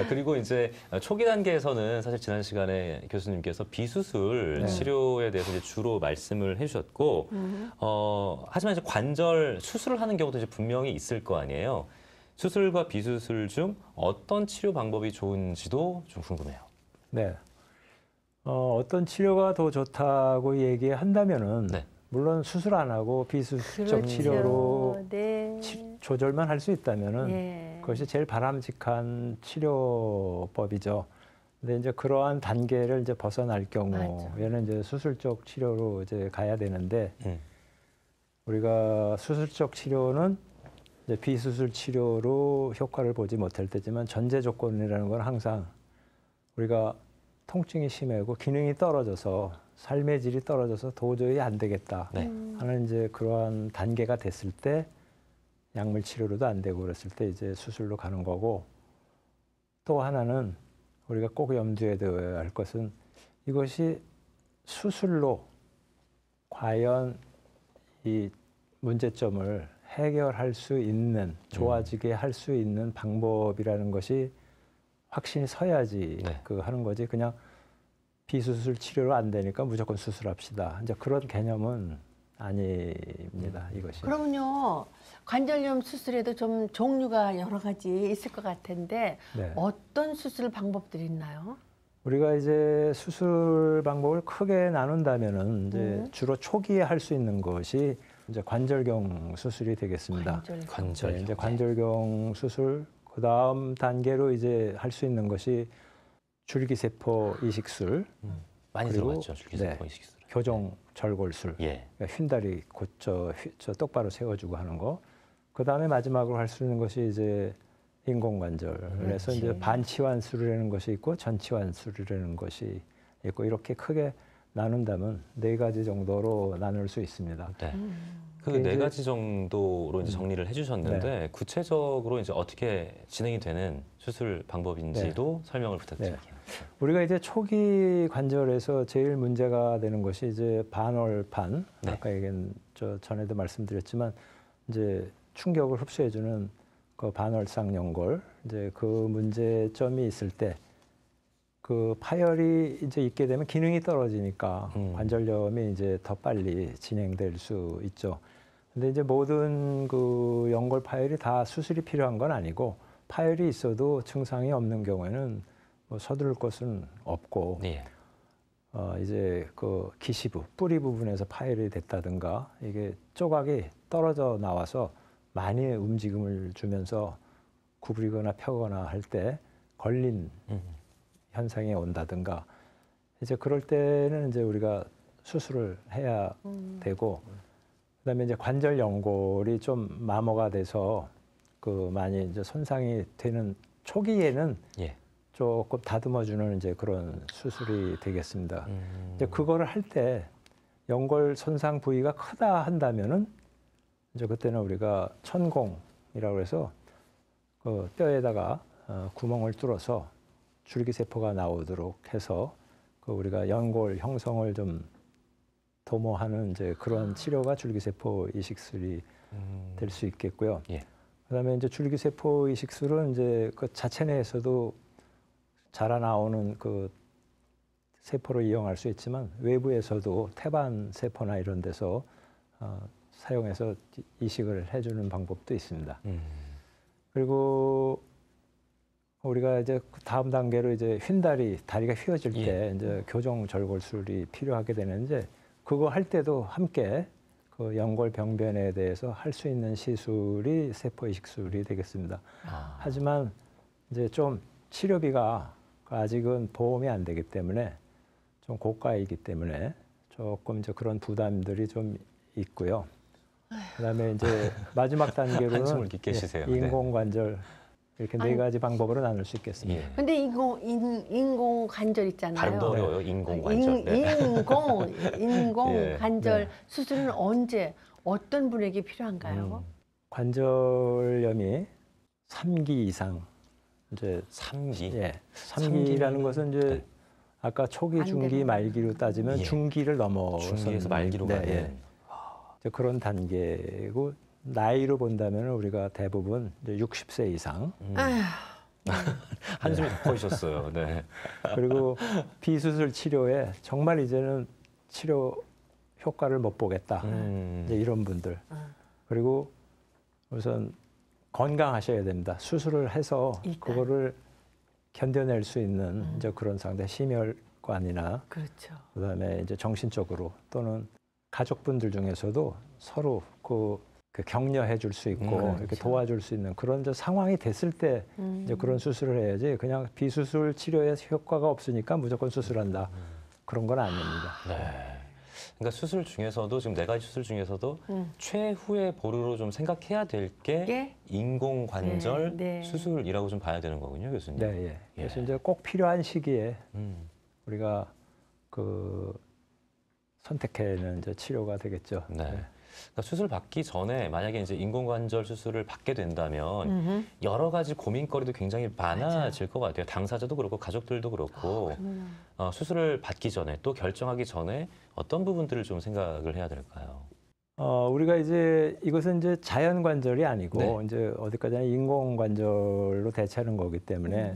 그리고 이제 초기 단계에서는 사실 지난 시간에 교수님께서 비수술 치료에 대해서 이제 주로 말씀을 해주셨고, 하지만 이제 관절 수술을 하는 경우도 이제 분명히 있을 거 아니에요. 수술과 비수술 중 어떤 치료 방법이 좋은지도 좀 궁금해요. 네. 어떤 치료가 더 좋다고 얘기한다면은 네. 물론 수술 안 하고 비수술적 그렇죠. 치료로 네. 조절만 할 수 있다면은 예. 그것이 제일 바람직한 치료법이죠. 근데 이제 그러한 단계를 이제 벗어날 경우에는 이제 수술적 치료로 이제 가야 되는데 우리가 수술적 치료는 이제 비수술 치료로 효과를 보지 못할 때지만 전제 조건이라는 건 항상 우리가 통증이 심하고 기능이 떨어져서 삶의 질이 떨어져서 도저히 안 되겠다 하는 이제 그러한 단계가 됐을 때 약물 치료로도 안 되고 그랬을 때 이제 수술로 가는 거고, 또 하나는 우리가 꼭 염두에 둬야 할 것은 이것이 수술로 과연 이 문제점을 해결할 수 있는, 좋아지게 할 수 있는 방법이라는 것이 확신이 서야지 그 하는 거지. 그냥 비수술 치료로 안 되니까 무조건 수술합시다. 이제 그런 개념은 아닙니다. 이것이. 그러면요, 관절염 수술에도 좀 종류가 여러 가지 있을 것 같은데 어떤 수술 방법들이 있나요? 우리가 이제 수술 방법을 크게 나눈다면은 이제 주로 초기에 할 수 있는 것이 이제 관절경 수술이 되겠습니다. 관절경. 이제 관절경 수술, 그 다음 단계로 이제 할 수 있는 것이 줄기세포 이식술, 많이 들어봤죠, 줄기세포 이식술. 교정 절골술, 그러니까 휜다리 저 똑바로 세워주고 하는 거. 그 다음에 마지막으로 할 수 있는 것이 이제 인공관절에서 이제 반치환술이라는 것이 있고 전치환술이라는 것이 있고, 이렇게 크게 나눈다면 4가지 정도로 나눌 수 있습니다. 그 4가지 정도로 이제 정리를 해주셨는데 구체적으로 이제 어떻게 진행이 되는 수술 방법인지도 설명을 부탁드릴게요. 우리가 이제 초기 관절에서 제일 문제가 되는 것이 이제 반월판, 아까 얘기한 전에도 말씀드렸지만 이제 충격을 흡수해주는 그 반월상 연골, 이제 그 문제점이 있을 때 그 파열이 이제 있게 되면 기능이 떨어지니까 관절염이 이제 더 빨리 진행될 수 있죠. 근데 이제 모든 그 연골 파열이 다 수술이 필요한 건 아니고, 파열이 있어도 증상이 없는 경우에는 뭐 서두를 것은 없고, 이제 그 기시부, 뿌리 부분에서 파열이 됐다든가 이게 조각이 떨어져 나와서 많이 움직임을 주면서 구부리거나 펴거나 할 때 걸린 현상이 온다든가, 이제 그럴 때는 이제 우리가 수술을 해야 되고, 그다음에 이제 관절 연골이 좀 마모가 돼서 그 많이 이제 손상이 되는 초기에는 조금 다듬어주는 이제 그런 수술이 되겠습니다. 이제 그거를 할 때 연골 손상 부위가 크다 한다면은 이제 그때는 우리가 천공이라고 해서 그 뼈에다가 구멍을 뚫어서 줄기세포가 나오도록 해서 그 우리가 연골 형성을 좀 도모하는 이제 그런 치료가 줄기세포 이식술이 될 수 있겠고요. 그다음에 이제 줄기세포 이식술은 이제 그 자체 내에서도 자라나오는 그 세포로 이용할 수 있지만 외부에서도 태반 세포나 이런 데서 사용해서 이식을 해주는 방법도 있습니다. 그리고 우리가 이제 다음 단계로 이제 휜다리, 다리가 휘어질 때 이제 교정 절골술이 필요하게 되는데, 그거 할 때도 함께 그 연골 병변에 대해서 할 수 있는 시술이 세포 이식술이 되겠습니다. 하지만 이제 좀 치료비가 아직은 보험이 안 되기 때문에 좀 고가이기 때문에 조금 이제 그런 부담들이 좀 있고요. 그다음에 이제 마지막 단계로는 한숨을 깊게 쉬세요. 인공관절, 이렇게 4가지 방법으로 나눌 수 있겠습니다. 근데 인공 관절 있잖아요. 발음도 어려워요. 인공관절. 인공 관절 수술은 언제 어떤 분에게 필요한가요? 관절염이 3기 이상, 이제 3기. 3기라는 것은 이제 아까 초기, 중기, 말기로 따지면 중기를 넘어서 중기에서 말기로 가는 그런 단계고, 나이로 본다면 우리가 대부분 이제 60세 이상, 한숨이 덮어주셨어요. 네. 그리고 비수술 치료에 정말 이제는 치료 효과를 못 보겠다. 이제 이런 분들. 그리고 우선 건강하셔야 됩니다. 수술을 해서 일단. 그거를 견뎌낼 수 있는 이제 그런 상태, 심혈관이나 그렇죠. 그다음에 이제 정신적으로 또는 가족분들 중에서도 서로 그 격려해 줄 수 있고 그렇죠. 이렇게 도와줄 수 있는 그런 이제 상황이 됐을 때 이제 그런 수술을 해야지 그냥 비수술 치료에 효과가 없으니까 무조건 수술한다. 그런 건 아닙니다. 네. 그러니까 수술 중에서도 지금 4가지 수술 중에서도 최후의 보루로 좀 생각해야 될 게 예? 인공관절 네, 네. 수술이라고 좀 봐야 되는 거군요, 교수님. 네, 예. 그래서 이제 꼭 필요한 시기에 우리가 그 선택해는 이제 치료가 되겠죠. 네. 그러니까 수술 받기 전에 만약에 이제 인공관절 수술을 받게 된다면 여러 가지 고민거리도 굉장히 많아질 것 같아요. 당사자도 그렇고 가족들도 그렇고 수술을 받기 전에 또 결정하기 전에 어떤 부분들을 좀 생각을 해야 될까요? 우리가 이제 이것은 이제 자연 관절이 아니고 네. 이제 어디까지나 인공 관절로 대체하는 거기 때문에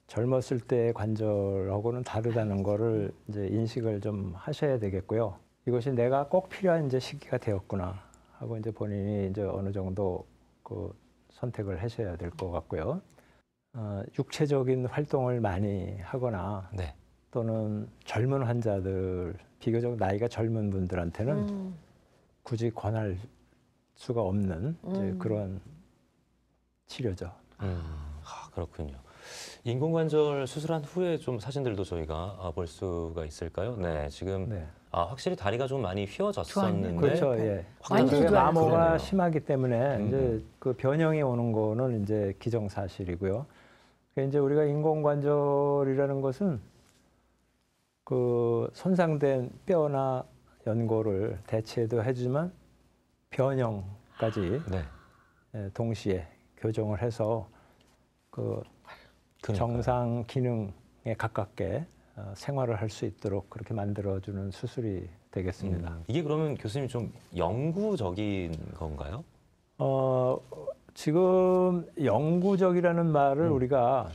젊었을 때의 관절하고는 다르다는 거를 이제 인식을 좀 하셔야 되겠고요. 이것이 내가 꼭 필요한 이제 시기가 되었구나 하고 이제 본인이 이제 어느 정도 그 선택을 하셔야 될 것 같고요. 육체적인 활동을 많이 하거나 네. 또는 젊은 환자들, 비교적 나이가 젊은 분들한테는 굳이 권할 수가 없는 이제 그런 치료죠. 그렇군요. 인공관절 수술한 후에 좀 사진들도 저희가 볼 수가 있을까요? 네, 지금 네. 확실히 다리가 좀 많이 휘어졌었는데 그렇죠. 예. 완전히 그게 좋아요. 마모가 그러네요. 심하기 때문에 이제 그 변형이 오는 거는 이제 기정사실이고요. 그러니까 이제 우리가 인공관절이라는 것은 그 손상된 뼈나 연골을 대체도 해주지만 변형까지 네. 동시에 교정을 해서 그 그러니까요. 정상 기능에 가깝게 생활을 할 수 있도록 그렇게 만들어주는 수술이 되겠습니다. 이게 그러면 교수님 좀 영구적인 건가요? 지금 영구적이라는 말을 우리가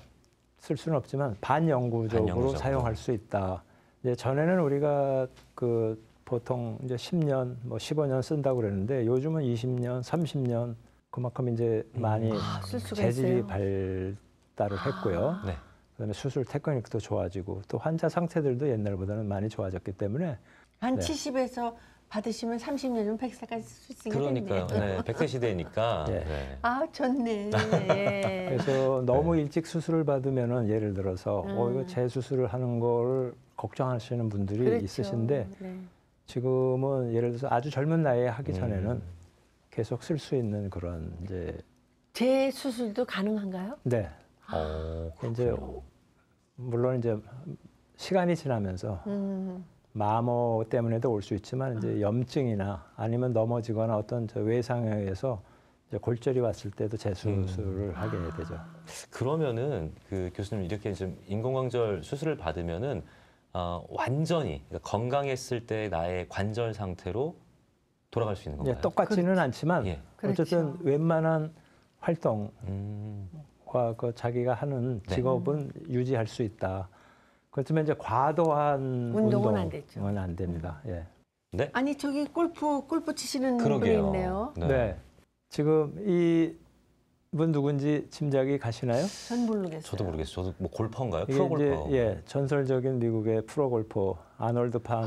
쓸 수는 없지만 반영구적으로 반영구적으로. 사용할 수 있다. 이제 전에는 우리가 그 보통 이제 10년, 뭐 15년 쓴다고 그랬는데 요즘은 20년, 30년 그만큼 이제 많이 쓸 수가 재질이 있어요. 발달을 했고요. 네. 그다음에 수술 테크닉도 좋아지고 또 환자 상태들도 옛날보다는 많이 좋아졌기 때문에 한 네. 70에서 받으시면 30년이면 100세까지 쓸 수 있게 그러니까요. 됐네요. 네, 100세 시대니까. 예. 네. 아, 좋네. 예. 그래서 너무 일찍 수술을 받으면은 예를 들어서 이거 재수술을 하는 걸 걱정하시는 분들이 그렇죠. 있으신데 네. 지금은 예를 들어서 아주 젊은 나이에 하기 전에는 계속 쓸 수 있는 그런 이제 재수술도 가능한가요? 네. 이제 그렇군요. 물론 이제 시간이 지나면서 마모 때문에도 올 수 있지만 이제 염증이나 아니면 넘어지거나 어떤 저 외상에 의해서 이제 골절이 왔을 때도 재수술을 하게 되죠. 그러면은 그 교수님 이렇게 좀 인공관절 수술을 받으면은 완전히 그러니까 건강했을 때 나의 관절 상태로 돌아갈 수 있는 건가요? 예, 똑같지는 않지만 예. 어쨌든 그렇죠. 웬만한 활동과 음, 그 자기가 하는 네. 직업은 유지할 수 있다. 그렇지만 이제 과도한 운동은 안 되죠. 운동은 안 됩니다. 예. 네. 아니, 저기 골프 치시는 분이 그러게요. 있네요. 네. 지금 이분 누군지 짐작이 가시나요? 전 모르겠어요. 저도 모르겠어요. 저도 뭐 골퍼인가요? 이게 프로 이제 골퍼. 예, 전설적인 미국의 프로 골퍼 아놀드 파머인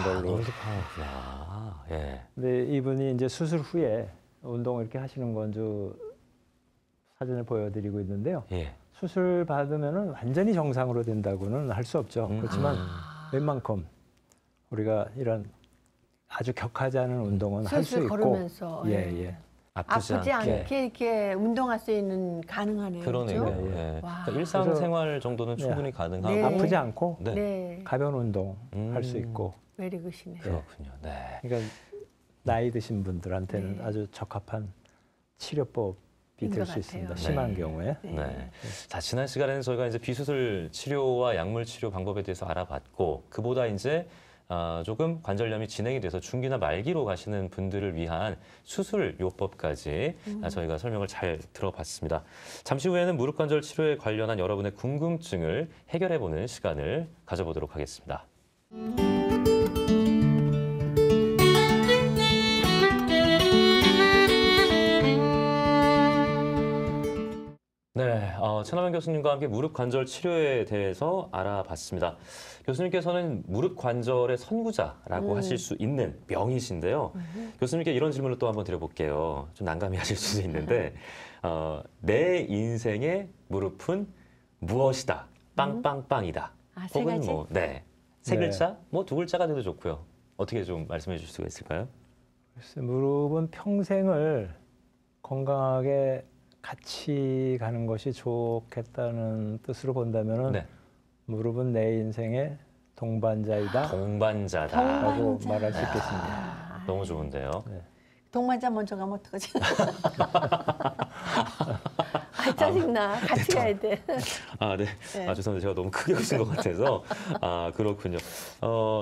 걸로. 아놀드 파머구나. 예. 근데 이분이 이제 수술 후에 운동을 이렇게 하시는 건 저 사진을 보여드리고 있는데요. 예. 수술 받으면은 완전히 정상으로 된다고는 할 수 없죠. 그렇지만 웬만큼 우리가 이런 아주 격하지 않은 운동은 할 수 슬슬 있고, 걸으면서, 예, 예. 예. 아프지 아프지 않게. 않게 이렇게 운동할 수 있는 가능하네요. 그러네요. 그렇죠? 예, 예. 와. 그러니까 일상생활 정도는 충분히 가능하고. 네. 아프지 않고 네. 네. 가벼운 운동 할 수 있고, 웨리굿이네. 그렇군요. 네. 그러니까 나이 드신 분들한테는 네. 아주 적합한 치료법이 것 될 수 같아요. 있습니다. 네. 심한 경우에. 네. 자, 지난 시간에는 저희가 이제 비수술 치료와 약물 치료 방법에 대해서 알아봤고, 그보다 이제 조금 관절염이 진행이 돼서 중기나 말기로 가시는 분들을 위한 수술 요법까지 저희가 설명을 잘 들어봤습니다. 잠시 후에는 무릎 관절 치료에 관련한 여러분의 궁금증을 해결해보는 시간을 가져보도록 하겠습니다. 네, 최남현 교수님과 함께 무릎 관절 치료에 대해서 알아봤습니다. 교수님께서는 무릎 관절의 선구자라고 하실 수 있는 명이신데요. 교수님께 이런 질문을 또 한번 드려볼게요. 좀 난감해 하실 수도 있는데 내 인생의 무릎은 무엇이다? 빵빵빵이다. 세 혹은 가지? 세 글자? 두 글자가 돼도 좋고요. 어떻게 좀 말씀해 주실 수가 있을까요? 글쎄, 무릎은 평생을 건강하게 같이 가는 것이 좋겠다는 뜻으로 본다면은 무릎은 내 인생의 동반자이다. 동반자다라고 말할 수 있겠습니다. 너무 좋은데요. 네. 동반자 먼저 가면 어떡하지? 짜증나. 같이 가야 돼. 네. 죄송합니다. 제가 너무 크게 웃은 것 같아서. 그렇군요.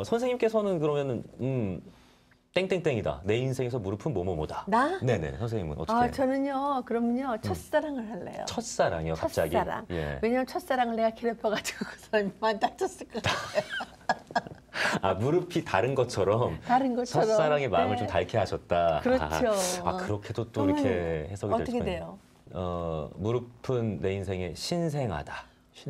선생님께서는 그러면은 땡땡땡이다. 내 인생에서 무릎은 뭐뭐뭐다. 나? 네네. 선생님은 어떻게 해요? 저는요. 그러면요. 첫사랑을 할래요. 첫사랑이요, 갑자기? 첫사랑. 예. 왜냐면 첫사랑을 내가 괴롭혀가지고 그 사람이 많이 다쳤을 것 같아요. 무릎이 다른 것처럼 첫사랑의 첫사랑의 마음을 좀 닳게 하셨다. 그렇죠. 그렇게도 또 이렇게 해석이 될 수가 어떻게 있네요. 돼요? 무릎은 내 인생의 신생아다.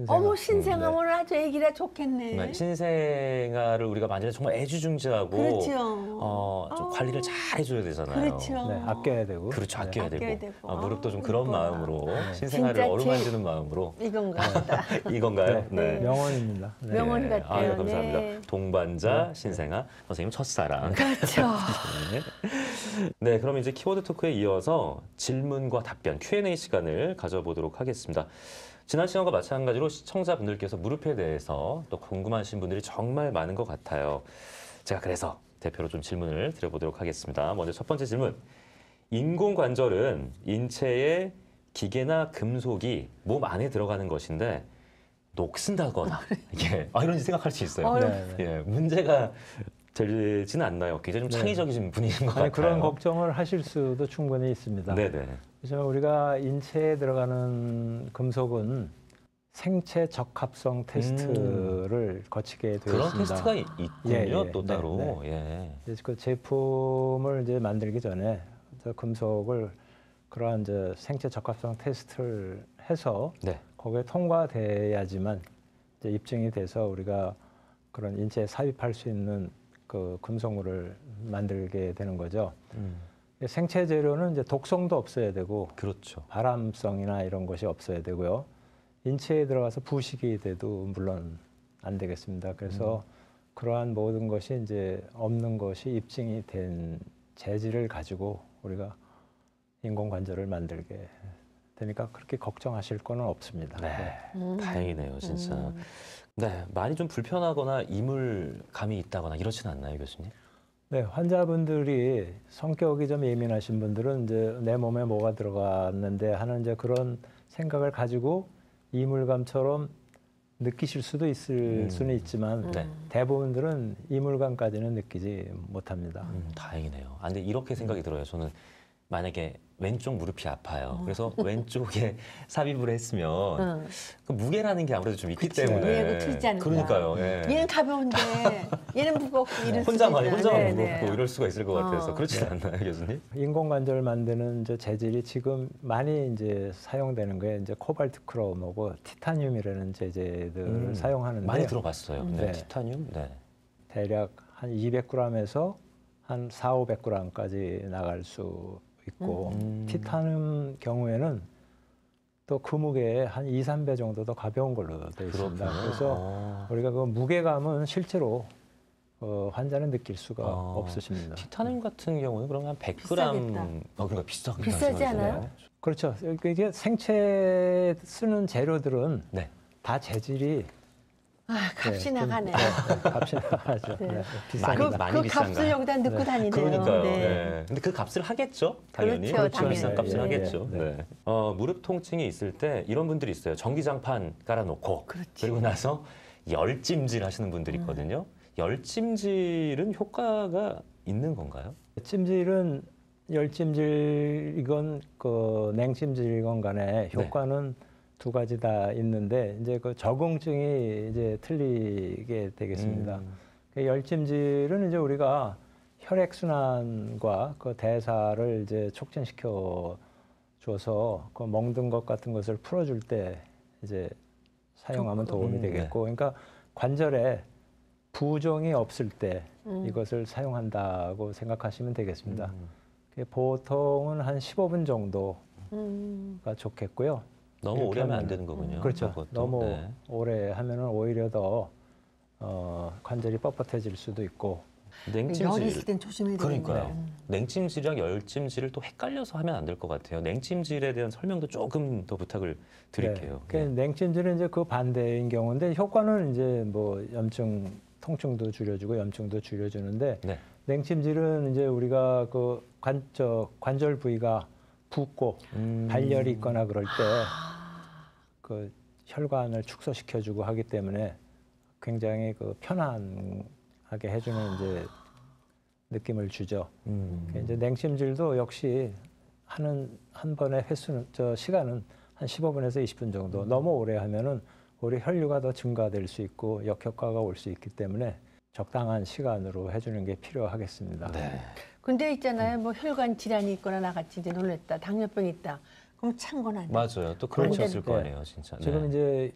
어머, 신생아면 아주 애기라 좋겠네. 신생아를 우리가 만지면 정말 애지중지하고 그렇죠. 좀 관리를 잘 해줘야 되잖아요. 그렇죠. 네, 아껴야 되고. 그렇죠. 아껴야 아껴야 되고. 되고. 무릎도 좀 그런 이뻐라. 마음으로 신생아를 진짜 어루만지는 마음으로. 이건가 보다. 이건가요? 네. 명언입니다. 네. 명언 같아요. 감사합니다. 네. 동반자, 신생아, 선생님 첫사랑. 그렇죠. 네, 그럼 이제 키워드 토크에 이어서 질문과 답변, Q&A 시간을 가져보도록 하겠습니다. 지난 시간과 마찬가지로 시청자분들께서 무릎에 대해서 또 궁금하신 분들이 정말 많은 것 같아요. 제가 그래서 대표로 좀 질문을 드려보도록 하겠습니다. 먼저 첫 번째 질문. 인공관절은 인체의 기계나 금속이 몸 안에 들어가는 것인데 녹슨다거나 이런 생각할 수 있어요. 문제가 되지는 않나요? 굉장히 좀 창의적이신 분이신 것 같아요. 그런 걱정을 하실 수도 충분히 있습니다. 네네. 그래서 우리가 인체에 들어가는 금속은 생체 적합성 테스트를 거치게 되어 그런 있습니다. 테스트가 있군요, 또 따로. 그래서 그 제품을 이제 만들기 전에 금속을 그러한 이제 생체 적합성 테스트를 해서 거기에 통과돼야지만 이제 입증이 돼서 우리가 그런 인체에 삽입할 수 있는 그 금속물을 만들게 되는 거죠. 생체 재료는 이제 독성도 없어야 되고, 그렇죠. 발암성이나 이런 것이 없어야 되고요. 인체에 들어가서 부식이 돼도 물론 안 되겠습니다. 그래서 그러한 모든 것이 이제 없는 것이 입증이 된 재질을 가지고 우리가 인공관절을 만들게 되니까 그렇게 걱정하실 거는 없습니다. 다행이네요, 진짜. 많이 좀 불편하거나 이물감이 있다거나 이러지는 않나요, 교수님? 네, 환자분들이 성격이 좀 예민하신 분들은 이제 내 몸에 뭐가 들어갔는데 하는 이제 그런 생각을 가지고 이물감처럼 느끼실 수도 있을 수는 있지만 대부분들은 이물감까지는 느끼지 못합니다. 다행이네요. 근데 이렇게 생각이 들어요. 저는 만약에 왼쪽 무릎이 아파요. 그래서 왼쪽에 삽입을 했으면 그 무게라는 게 아무래도 좀 있기 때문에. 틀리지 않을까. 그러니까요. 얘는 가벼운데 얘는 무겁고 이럴 혼자만 무겁고 이럴 수가 있을 것 같아서 그렇지 않나요, 교수님? 인공관절 만드는 이제 재질이 지금 많이 이제 사용되는 게 이제 코발트 크롬하고 티타늄이라는 재질들을 사용하는데 많이 들어봤어요. 티타늄. 대략 한 200g에서 한 400~500g까지 나갈 수 있고 티타늄 경우에는 또 그 무게에 한 2~3배 정도 더 가벼운 걸로 되어 있습니다. 그래서 우리가 그 무게감은 실제로 환자는 느낄 수가 없으십니다. 티타늄 같은 경우는 그러면 한 100g 그러니까 비싸지 않아요? 그렇죠. 이게 생체 쓰는 재료들은 다 재질이 값이 나가네. 값이 나가죠. 많이 그 값을 여기다 넣고 다니네요. 그러니까요. 근데 그 값을 하겠죠, 당연히. 그렇죠, 비싼 당연히. 값을 하겠죠. 무릎 통증이 있을 때 이런 분들이 있어요. 전기장판 깔아놓고 그리고 나서 열찜질 하시는 분들이 있거든요. 열찜질은 효과가 있는 건가요? 찜질은 열찜질이건 그 냉찜질이건 간에 효과는 두 가지 다 있는데 이제 그 적응증이 이제 틀리게 되겠습니다. 그 열찜질은 이제 우리가 혈액 순환과 그 대사를 이제 촉진시켜 줘서 그 멍든 것 같은 것을 풀어줄 때 이제 사용하면 도움이 되겠고, 그러니까 관절에 부종이 없을 때 이것을 사용한다고 생각하시면 되겠습니다. 보통은 한 15분 정도가 좋겠고요. 너무 오래 하면 안 되는 거군요. 그렇죠. 그것도. 너무 네. 오래 하면은 오히려 더 관절이 뻣뻣해질 수도 있고. 열이 있을 땐 조심해야 되겠네요. 그러니까요. 냉찜질이랑 열찜질을 또 헷갈려서 하면 안 될 것 같아요. 냉찜질에 대한 설명도 조금 더 부탁을 드릴게요. 네. 냉찜질은 이제 그 반대인 경우인데 효과는 이제 뭐 염증, 통증도 줄여주고 염증도 줄여주는데 네. 냉찜질은 이제 우리가 그 관절 부위가 붓고 발열이 있거나 그럴 때 그 혈관을 축소시켜주고 하기 때문에 굉장히 그 편안하게 해주는 이제 느낌을 주죠. 이제 냉찜질도 역시 한 번의 횟수는 시간은 한 15분에서 20분 정도. 너무 오래 하면은 오히려 혈류가 더 증가될 수 있고 역효과가 올 수 있기 때문에 적당한 시간으로 해주는 게 필요하겠습니다. 네. 근데 있잖아요. 뭐 혈관 질환이 있거나 나같이 이제 놀랬다. 당뇨병이 있다. 그럼 찬 건 안 돼. 맞아요. 또 그런 거 그렇죠. 있을 거 아니에요, 진짜. 지금 네. 이제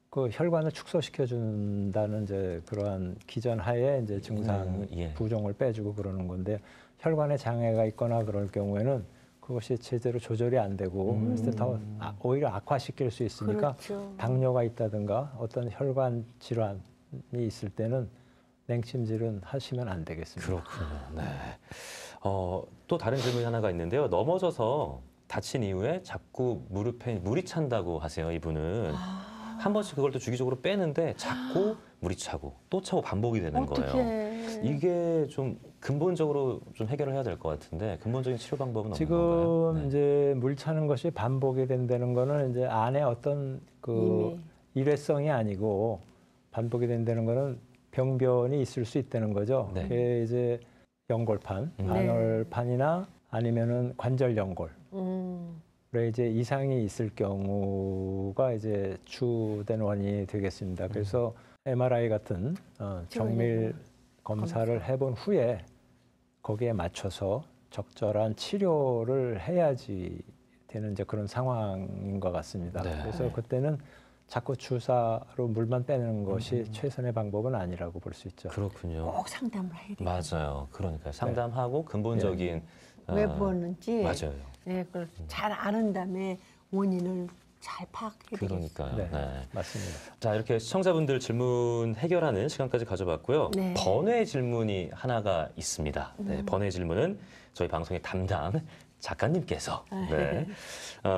그 혈관을 축소시켜 준다는 이제 그러한 기전 하에 이제 증상 예. 부종을 빼주고 그러는 건데 혈관에 장애가 있거나 그럴 경우에는 그것이 제대로 조절이 안 되고 그래서 더 오히려 악화시킬 수 있으니까 그렇죠. 당뇨가 있다든가 어떤 혈관 질환이 있을 때는 냉찜질은 하시면 안 되겠습니다. 그렇군요. 네. 또 다른 질문이 하나가 있는데요. 넘어져서 다친 이후에 자꾸 무릎에 물이 찬다고 하세요, 이분은. 한 번씩 그걸 또 주기적으로 빼는데 자꾸 물이 차고 또 차고 반복이 되는 거예요. 어떡해. 이게 좀 근본적으로 좀 해결을 해야 될 것 같은데 근본적인 치료 방법은 없는 지금 건가요? 네. 이제 물 차는 것이 반복이 된다는 거는 이제 안에 어떤 그 이미. 일회성이 아니고 반복이 된다는 거는 병변이 있을 수 있다는 거죠. 네. 그게 이제 연골판, 네. 반월판이나 아니면은 관절 연골. 그래 이제 이상이 있을 경우가 이제 주된 원인이 되겠습니다. 그래서 MRI 같은 정밀 검사를 해본 후에 거기에 맞춰서 적절한 치료를 해야지 되는 이제 그런 상황인 것 같습니다. 네. 그래서 그때는 자꾸 주사로 물만 빼는 것이 최선의 방법은 아니라고 볼 수 있죠. 그렇군요. 꼭 상담을 해야 돼요. 맞아요. 그러니까 상담하고 근본적인 왜 부었는지 맞아요. 네, 그걸 잘 아는 다음에 원인을 잘 파악해야 되겠어요. 그러니까요. 네, 네. 맞습니다. 자, 이렇게 시청자분들 질문 해결하는 시간까지 가져봤고요. 네. 번외 질문이 하나가 있습니다. 네, 번외 질문은 저희 방송의 담당 작가님께서 네.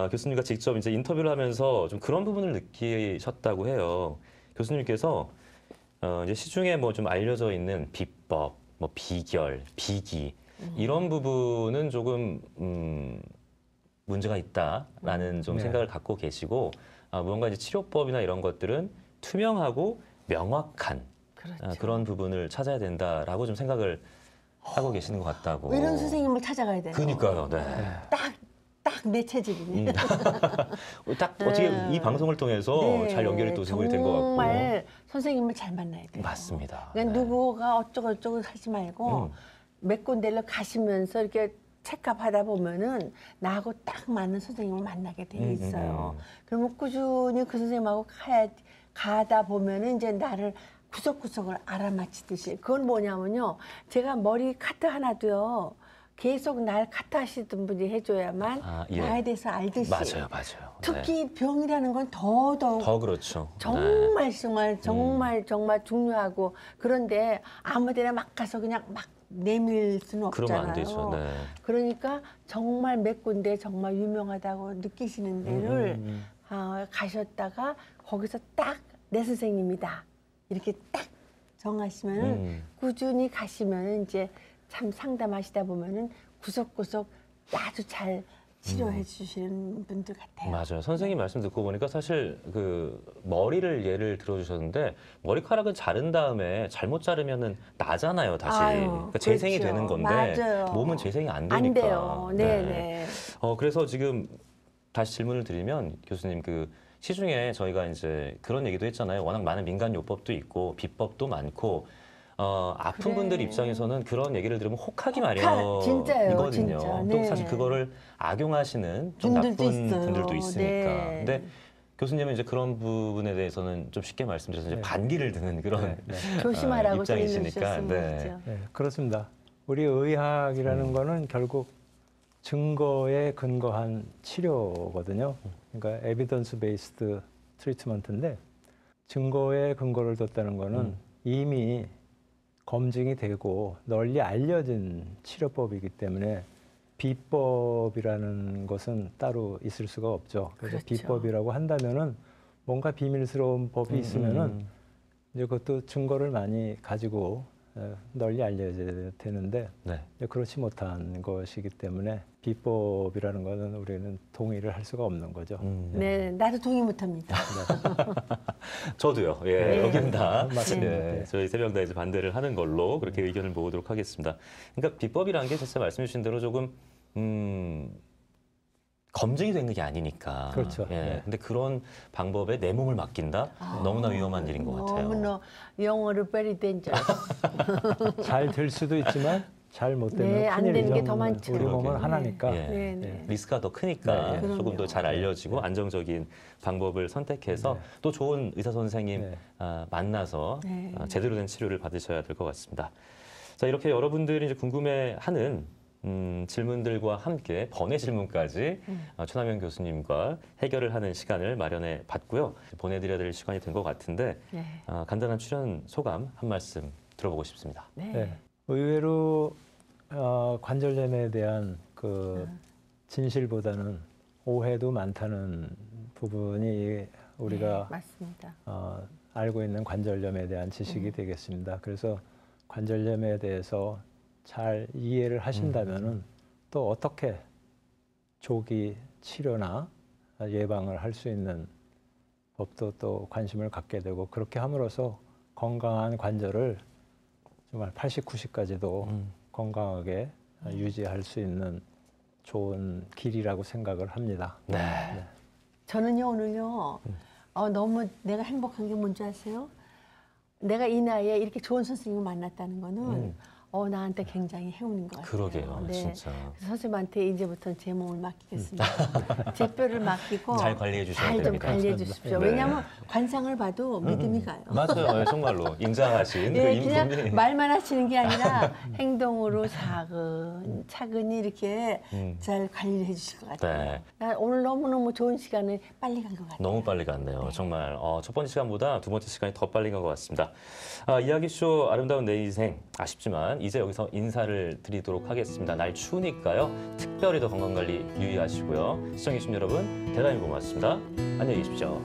교수님과 직접 이제 인터뷰를 하면서 좀 그런 부분을 느끼셨다고 해요. 교수님께서 이제 시중에 뭐 좀 알려져 있는 비법, 뭐 비결, 비기 이런 부분은 조금 문제가 있다라는 좀 네. 생각을 갖고 계시고 무언가 이제 치료법이나 이런 것들은 투명하고 명확한 그렇죠. 그런 부분을 찾아야 된다라고 좀 생각을 하고 계시는 것 같다고. 이런 선생님을 찾아가야 돼요. 그러니까요. 네. 딱 내 체질이네. 딱 어떻게 이 방송을 통해서 네, 잘 연결이 또 되고 된 것 같고. 정말 선생님을 잘 만나야 돼요. 맞습니다. 그러니까 네. 누구가 어쩌고저쩌고 하지 말고 몇 군데를 가시면서 이렇게 체크하다 보면은 나하고 딱 맞는 선생님을 만나게 돼 있어요. 그러면 꾸준히 그 선생님하고 가다 보면은 이제 나를 구석구석을 알아맞히듯이. 그건 뭐냐면요. 제가 머리 카트 하나도요. 계속 날 카트하시던 분이 해줘야만 예. 나에 대해서 알듯이. 맞아요, 맞아요. 특히 병이라는 건 더더욱 더 그렇죠. 정말 네. 정말 중요하고 그런데 아무데나 막 가서 그냥 막 내밀 수는 그러면 없잖아요. 안 되죠. 네. 그러니까 정말 몇 군데 정말 유명하다고 느끼시는 데를 가셨다가 거기서 딱 내 선생님이다 이렇게 딱 정하시면은 꾸준히 가시면은 이제 참 상담하시다 보면은 구석구석 아주 잘 치료해 주시는 분들 같아요. 맞아요. 선생님 말씀 듣고 보니까 사실 그 머리를 예를 들어주셨는데 머리카락은 자른 다음에 잘못 자르면은 나잖아요, 다시. 아유, 그러니까 재생이 그렇죠. 되는 건데 맞아요. 몸은 재생이 안 되니까. 안 돼요. 네네. 그래서 지금 다시 질문을 드리면 교수님 그 시중에 저희가 이제 그런 얘기도 했잖아요. 워낙 많은 민간 요법도 있고 비법도 많고 아픈 그래. 분들 입장에서는 그런 얘기를 들으면 혹하기 진짜예요, 마련이거든요. 진짜. 또 네. 사실 그거를 악용하시는 좀 분들도 나쁜 있어요. 분들도 있으니까. 네. 근데 교수님은 이제 그런 부분에 대해서는 좀 쉽게 말씀드려서 이제 네. 반기를 드는 그런 네, 네. 조심하라고 입장이시니까. 설명해 네. 주셨으면 네, 그렇습니다. 우리 의학이라는 거는 결국 증거에 근거한 치료거든요. 그러니까 에비던스 베이스드 트리트먼트인데 증거에 근거를 뒀다는 거는 이미 검증이 되고 널리 알려진 치료법이기 때문에 비법이라는 것은 따로 있을 수가 없죠. 그래서 그렇죠. 비법이라고 한다면은 뭔가 비밀스러운 법이 있으면은 이제 그것도 증거를 많이 가지고 널리 알려져야 되는데 네. 그렇지 못한 것이기 때문에 비법이라는 것은 우리는 동의를 할 수가 없는 거죠. 네, 나도 동의 못합니다. 저도요. 예, 네. 여기는 다 맞습니다. 예, 네. 저희 세 명 다 이제 반대를 하는 걸로 그렇게 의견을 모으도록 하겠습니다. 그러니까 비법이라는 게 진짜 말씀해 주신 대로 조금 검증이 된 게 아니니까. 그렇죠. 예. 네. 근데 그런 방법에 내 몸을 맡긴다? 너무나 위험한 일인 것 같아요. 너무나 영어로 very dangerous. 잘 될 수도 있지만 잘 못 되면 네, 안 큰일이죠. 되는 게 더 많죠. 우리 몸은 그러게요. 하나니까. 예. 네, 네. 리스크가 더 크니까 네, 네. 조금 더 잘 그럼요. 알려지고 안정적인 방법을 선택해서 또 좋은 의사 선생님 네. 만나서 네. 제대로 된 치료를 받으셔야 될 것 같습니다. 자, 이렇게 여러분들이 이제 궁금해하는 질문들과 함께 번외 질문까지 최남현 교수님과 해결을 하는 시간을 마련해 봤고요. 보내드려야 될 시간이 된 것 같은데 네. 간단한 출연 소감 한 말씀 들어보고 싶습니다. 네. 네. 의외로 관절염에 대한 그 진실보다는 오해도 많다는 부분이 우리가 네, 맞습니다. 알고 있는 관절염에 대한 지식이 되겠습니다. 그래서 관절염에 대해서 잘 이해를 하신다면은 또 어떻게 조기 치료나 예방을 할 수 있는 법도 또 관심을 갖게 되고 그렇게 함으로써 건강한 관절을 정말 80, 90까지도 건강하게 유지할 수 있는 좋은 길이라고 생각을 합니다. 네. 저는요 오늘요 너무 내가 행복한 게 뭔지 아세요? 내가 이 나이에 이렇게 좋은 선생님을 만났다는 거는 나한테 굉장히 행운인 것 같아요. 그러게요, 네. 진짜. 그래서 선생님한테 이제부터 제 몸을 맡기겠습니다. 제 뼈를 맡기고 잘 관리해 주셔야 잘 좀 됩니다. 관리해 주십시오. 네. 왜냐하면 관상을 봐도 믿음이 가요. 맞아요, 네, 정말로 인자하신 네, 그 그냥 인분이 말만 하시는 게 아니라 행동으로 차근히 이렇게 잘 관리를 해주실 것 같아요. 네. 나 오늘 너무너무 좋은 시간을 빨리 간 것 같아요. 너무 빨리 갔네요. 정말 첫 번째 시간보다 두 번째 시간이 더 빨리 간 것 같습니다. 이야기쇼 아름다운 내 인생 아쉽지만 이제 여기서 인사를 드리도록 하겠습니다. 날 추우니까요. 특별히 더 건강관리 유의하시고요. 시청해주신 여러분 대단히 고맙습니다. 안녕히 계십시오.